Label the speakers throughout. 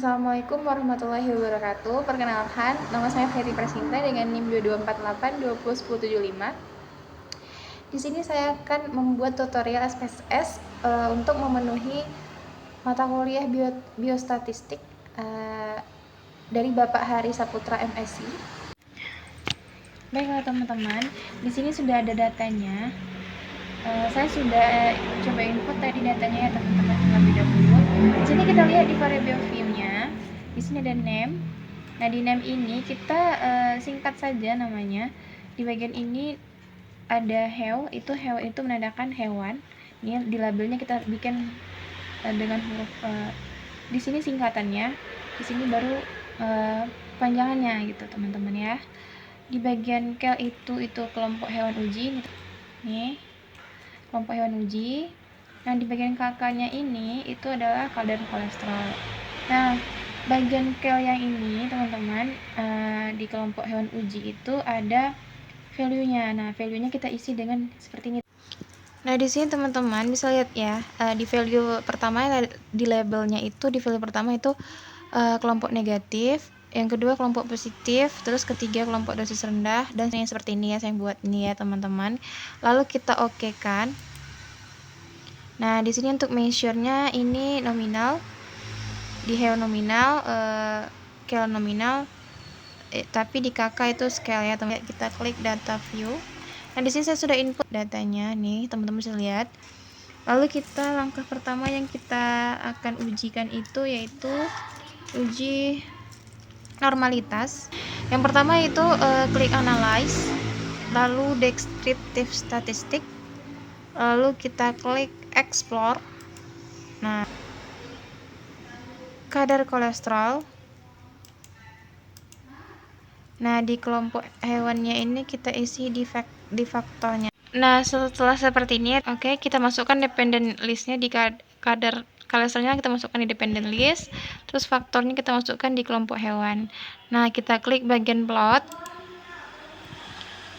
Speaker 1: Assalamualaikum warahmatullahi wabarakatuh. Perkenalkan, nama saya Ferry Prasinta dengan NIM 2248 Di sini saya akan membuat tutorial SPSS untuk memenuhi mata kuliah biostatistik dari Bapak Hari Saputra MSI. Baiklah teman-teman, di sini sudah ada datanya. Saya sudah coba input tadi datanya ya teman-teman terlebih dahulu. Di sini kita lihat di variable view-nya. Di sini ada name. Nah, di name ini kita singkat saja namanya. Di bagian ini ada hew itu menandakan hewan. Ini di labelnya kita bikin dengan huruf di sini singkatannya, di sini baru panjangannya gitu teman-teman ya. Di bagian kel itu kelompok hewan uji nih, kelompok hewan uji. Nah, di bagian kakaknya ini itu adalah kadar kolesterol. Nah, bagian kel yang ini teman-teman di kelompok hewan uji itu ada value-nya. Nah, value-nya kita isi dengan seperti ini. Nah, di sini teman-teman bisa lihat ya, di value pertama di labelnya itu, di value pertama itu kelompok negatif, yang kedua kelompok positif, terus ketiga kelompok dosis rendah, dan yang seperti ini ya saya buat ini ya teman-teman. Lalu kita oke kan. Nah, di sini untuk measure-nya ini nominal, di hew nominal, scale nominal, tapi di kakak itu scale ya teman-teman. Kita klik data view. Nah, di sini saya sudah input datanya nih, teman-teman bisa lihat. Lalu kita langkah pertama yang kita akan ujikan itu yaitu uji normalitas. Yang pertama itu klik analyze, lalu descriptive statistic, lalu kita klik explore. Nah, kadar kolesterol. Nah, di kelompok hewannya ini kita isi di faktornya. Nah, setelah seperti ini, oke, kita masukkan dependent listnya di kadar kolesterolnya, kita masukkan di dependent list, terus faktornya kita masukkan di kelompok hewan. Nah, kita klik bagian plot.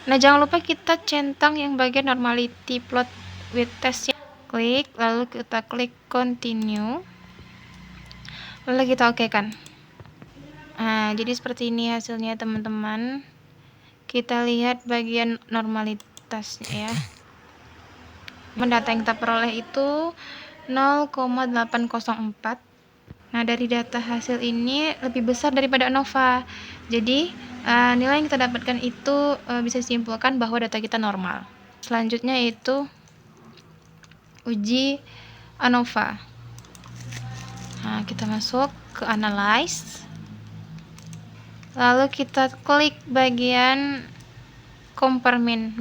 Speaker 1: Nah, jangan lupa kita centang yang bagian normality plot with test. Klik, lalu kita klik continue, lalu kita oke kan. Nah, jadi seperti ini hasilnya teman-teman. Kita lihat bagian normalitasnya ya. Data yang kita peroleh itu 0,804. Nah, dari data hasil ini lebih besar daripada ANOVA. Jadi, nilai yang kita dapatkan itu bisa disimpulkan bahwa data kita normal. Selanjutnya itu uji ANOVA. Nah, kita masuk ke analyze. Lalu kita klik bagian compare mean.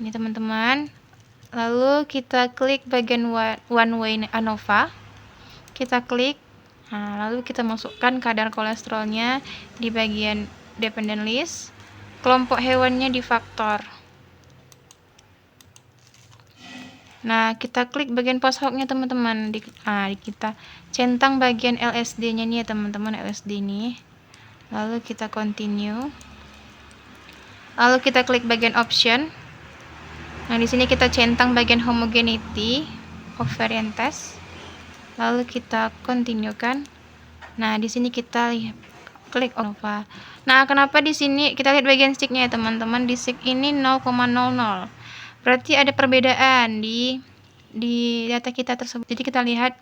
Speaker 1: Ini teman-teman. Lalu kita klik bagian one way ANOVA. Kita klik. Nah, lalu kita masukkan kadar kolesterolnya di bagian dependent list. Kelompok hewannya di faktor. Nah, kita klik bagian post hoc-nya teman-teman. Kita centang bagian LSD-nya nih ya teman-teman, LSD ini. Lalu kita continue. Lalu kita klik bagian option. Nah, di sini kita centang bagian homogeneity of variant test. Lalu kita continue kan. Nah, di sini kita klik ANOVA. Nah, kenapa di sini kita lihat bagian stick-nya ya teman-teman. Di stick ini 0,00. Berarti ada perbedaan di data kita tersebut. Jadi kita lihat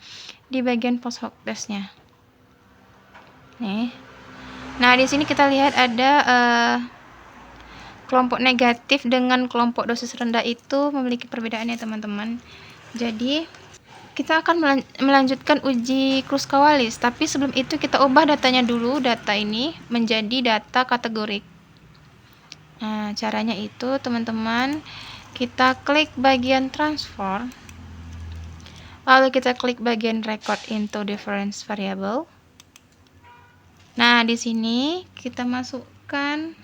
Speaker 1: di bagian post hoc testnya. Nih. Nah, di sini kita lihat ada kelompok negatif dengan kelompok dosis rendah itu memiliki perbedaan ya teman-teman. Jadi kita akan melanjutkan uji Kruskal-Wallis, tapi sebelum itu kita ubah datanya dulu, data ini menjadi data kategorik. Nah, caranya itu teman-teman, kita klik bagian transform, lalu kita klik bagian record into difference variable. Nah, di sini kita masukkan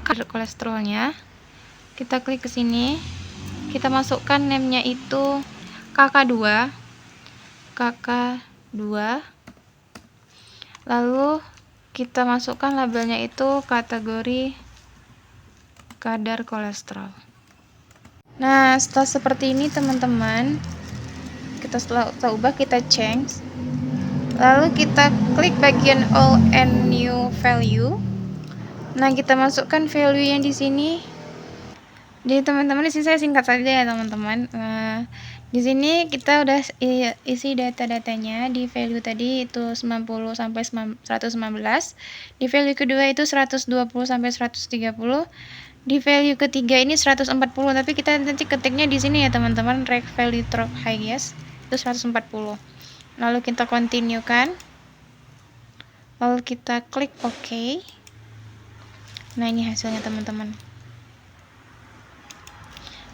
Speaker 1: kadar kolesterolnya. Kita klik ke sini, kita masukkan name-nya itu KK2, lalu kita masukkan labelnya itu kategori kadar kolesterol. Nah, setelah seperti ini teman-teman, setelah kita ubah, kita change, lalu kita klik bagian all and new value. Nah, kita masukkan value yang di sini. Jadi teman-teman, di sini saya singkat saja ya teman-teman. Di sini kita udah isi data-datanya. Di value tadi itu 90 sampai 119. Di value kedua itu 120 sampai 130. Di value ketiga ini 140, tapi kita nanti ketiknya di sini ya teman-teman, rect value drop highest itu 140. Lalu kita continue kan. Lalu kita klik OK. Nah, ini hasilnya teman-teman.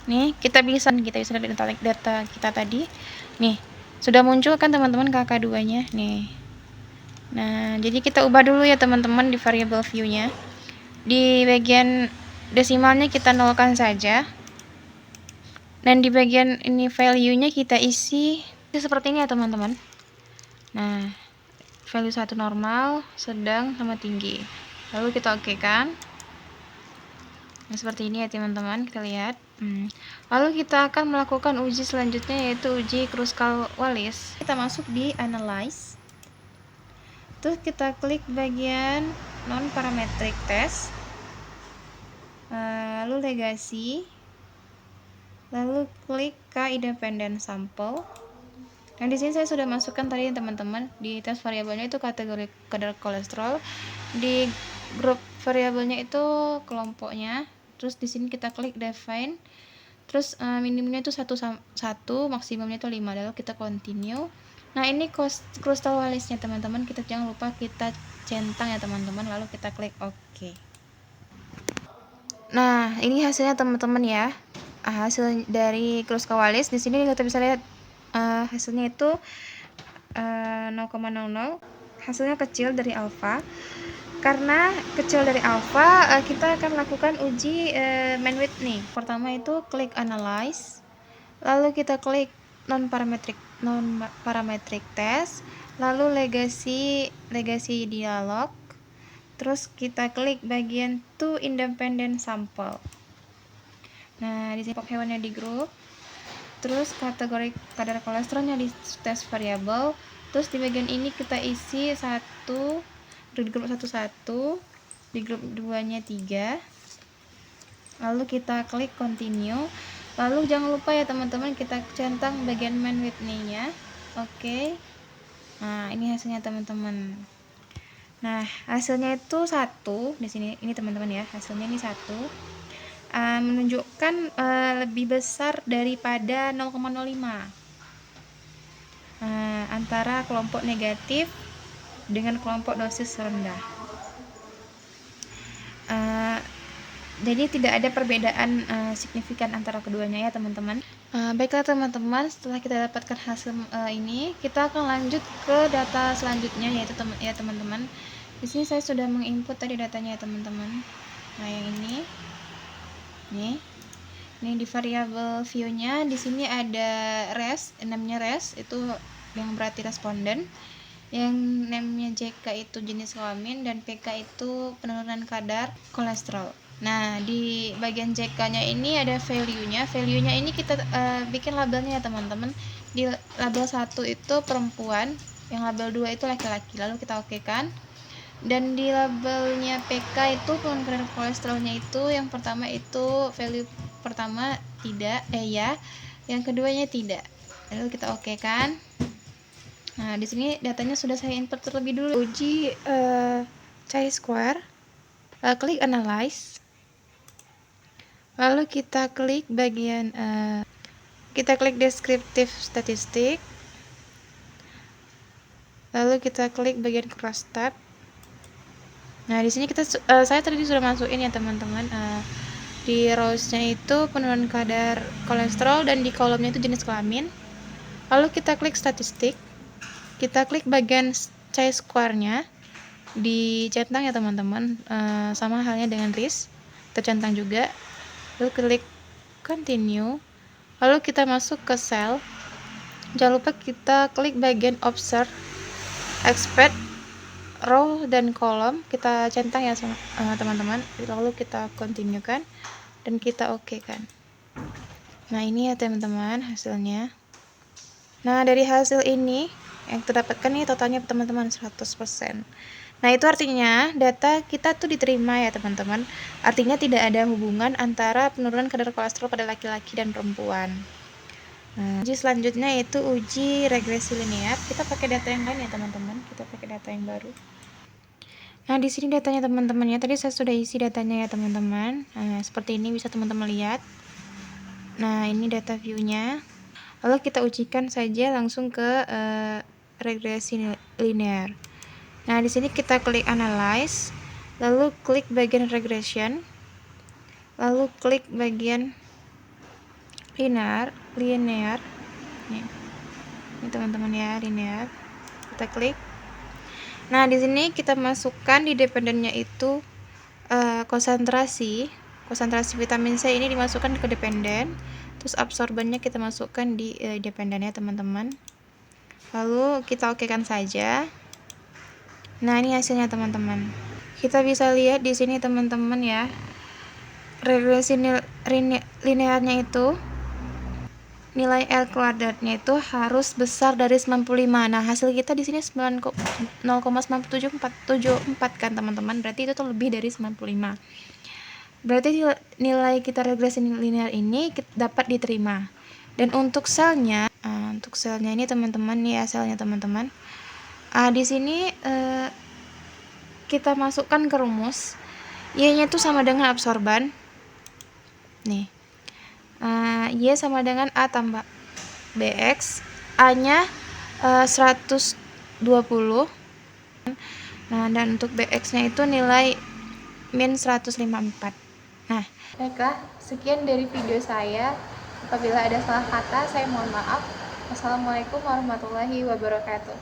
Speaker 1: Nih, kita bisa lihat data kita tadi. Nih, sudah muncul kan teman-teman KK2-nya. Nih. Nah, jadi kita ubah dulu ya teman-teman di variable view-nya. Di bagian desimalnya kita nolkan saja. Dan di bagian ini value-nya kita isi seperti ini ya teman-teman. Nah, value 1 normal, sedang, sama tinggi. Lalu kita oke kan. Nah, seperti ini ya teman-teman, kita lihat. Lalu kita akan melakukan uji selanjutnya, yaitu uji Kruskal-Wallis. Kita masuk di Analyze. Terus kita klik bagian non-parametric test. Lalu Legacy. Lalu klik ke Independent Sample. Nah, di sini saya sudah masukkan tadi teman-teman, di test variabelnya itu kategori kadar kolesterol, di grup variabelnya itu kelompoknya. Terus di sini kita klik define. Terus minimumnya itu 1, maksimumnya itu 5. Lalu kita continue. Nah, ini Kruskal-Wallisnya teman-teman. Kita jangan lupa kita centang ya teman-teman. Lalu kita klik OK. Nah, ini hasilnya teman-teman ya. Hasil dari Kruskal-Wallis. Di sini kita bisa lihat hasilnya itu 0,00. Hasilnya kecil dari alfa. Karena kecil dari alfa, kita akan lakukan uji bandwidth nih. Pertama itu klik analyze, lalu kita klik non parametric test, lalu legacy dialog, terus kita klik bagian to independent sample. Nah, di sini hewannya di grup, terus kategori kadar kolesterolnya di test variable, terus di bagian ini kita isi di grup 1, di grup 2-nya 3. Lalu kita klik continue. Lalu jangan lupa ya teman-teman, kita centang bagian bandwidth-nya. Oke. Nah, ini hasilnya teman-teman. Nah, hasilnya itu 1 di sini. Ini teman-teman ya, hasilnya ini 1. Menunjukkan lebih besar daripada 0,05. Antara kelompok negatif dengan kelompok dosis rendah. Jadi tidak ada perbedaan signifikan antara keduanya ya teman-teman. Baiklah teman-teman, setelah kita dapatkan hasil ini, kita akan lanjut ke data selanjutnya, yaitu teman-teman. Di sini saya sudah menginput tadi datanya ya teman-teman. Nah, yang ini di variable view-nya, di sini ada res, namanya res itu yang berarti responden. Yang namanya JK itu jenis kelamin, dan PK itu penurunan kadar kolesterol. Nah, di bagian JK-nya ini ada value-nya. Value-nya ini kita bikin labelnya ya teman-teman. Di label 1 itu perempuan, yang label 2 itu laki-laki. Lalu kita oke-kan. Dan di labelnya PK itu penurunan kadar kolesterolnya itu, yang pertama itu value pertama tidak, ya. Yang keduanya tidak. Lalu kita oke-kan. Nah, di sini datanya sudah saya input terlebih dulu. Uji chi-square. Klik analyze. Lalu kita klik bagian kita klik descriptive statistik. Lalu kita klik bagian crosstab. Nah, di sini saya tadi sudah masukin ya teman-teman. Di rows-nya itu penurunan kadar kolesterol, dan di kolomnya itu jenis kelamin. Lalu kita klik statistik. Kita klik bagian chi-square-nya, dicentang ya teman-teman, sama halnya dengan RIS, tercentang juga. Lalu klik continue. Lalu kita masuk ke cell. Jangan lupa kita klik bagian observe, expect row dan kolom, kita centang ya teman-teman. Lalu kita continue kan, dan kita oke kan. Nah, ini ya teman-teman hasilnya. Nah, dari hasil ini yang kita dapatkan nih totalnya teman-teman 100%. Nah, itu artinya data kita tuh diterima ya teman-teman. Artinya tidak ada hubungan antara penurunan kadar kolesterol pada laki-laki dan perempuan. Nah, uji selanjutnya yaitu uji regresi linear. Kita pakai data yang lain ya teman-teman. Kita pakai data yang baru. Nah, di sini datanya teman-teman ya. Tadi saya sudah isi datanya ya teman-teman. Nah, seperti ini bisa teman-teman lihat. Nah, ini data view-nya. Lalu kita ujikan saja langsung ke regresi linear. Nah, di sini kita klik analyze, lalu klik bagian regression, lalu klik bagian linear. Nih, ini teman-teman ya, linear. Kita klik. Nah, di sini kita masukkan di dependennya itu konsentrasi vitamin C ini dimasukkan ke dependen. Terus absorbennya kita masukkan di dependennya teman-teman. Lalu kita okekan saja. Nah, ini hasilnya teman-teman. Kita bisa lihat di sini teman-teman ya. Regresi linearnya itu nilai L kuadratnya itu harus besar dari 95. Nah, hasil kita di sini 0,9774 kan teman-teman. Berarti itu tuh lebih dari 95. Berarti nilai kita regresi linear ini dapat diterima. Dan untuk selnya ini teman-teman nih ya, selnya teman-teman. Di sini kita masukkan ke rumus. Y-nya itu sama dengan absorban. Nih. Y sama dengan A tambah BX. A-nya 120. Nah, dan untuk BX-nya itu nilai min 154. Nah, baiklah, sekian dari video saya. Apabila ada salah kata, saya mohon maaf. Wassalamualaikum warahmatullahi wabarakatuh.